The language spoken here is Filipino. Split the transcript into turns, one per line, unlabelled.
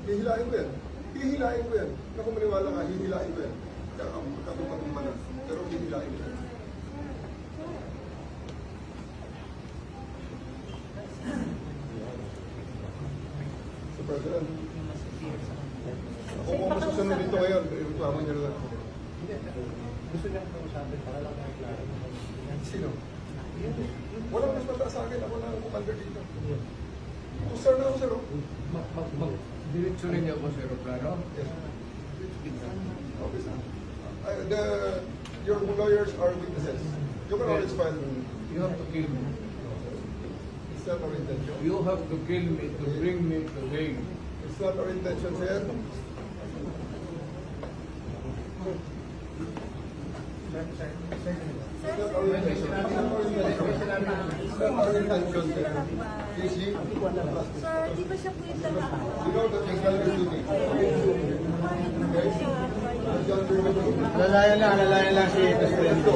Hihilain ko yan. Hihilain ko yan. Kung maniwala ka, hihilain ko yan. Kakapag mana. Pero hihilain ko yan. Mr. President, ako kung masusunod dito ngayon, reklamo niyo lang ako.
Gusto niyang kausapin para lang klaro.
Sino? Walang mas mataas sa akin. Ako na ang commander dito. Sir na ako, sir.
Diretso rin niya ako sa aeroplano.
Yes. Okay, sir. Your lawyers are witnesses. You can always file.
You have to kill me.
It's not our intention.
You have to kill me to bring me to Hague.
It's not our intention, sir. It's not our intention. It's not our intention, sir. Easy.
Sir, di ba siya po yung lalaki?
You know that you've done your duty. Okay? You've done your duty.
Lalayan lang si Presidente.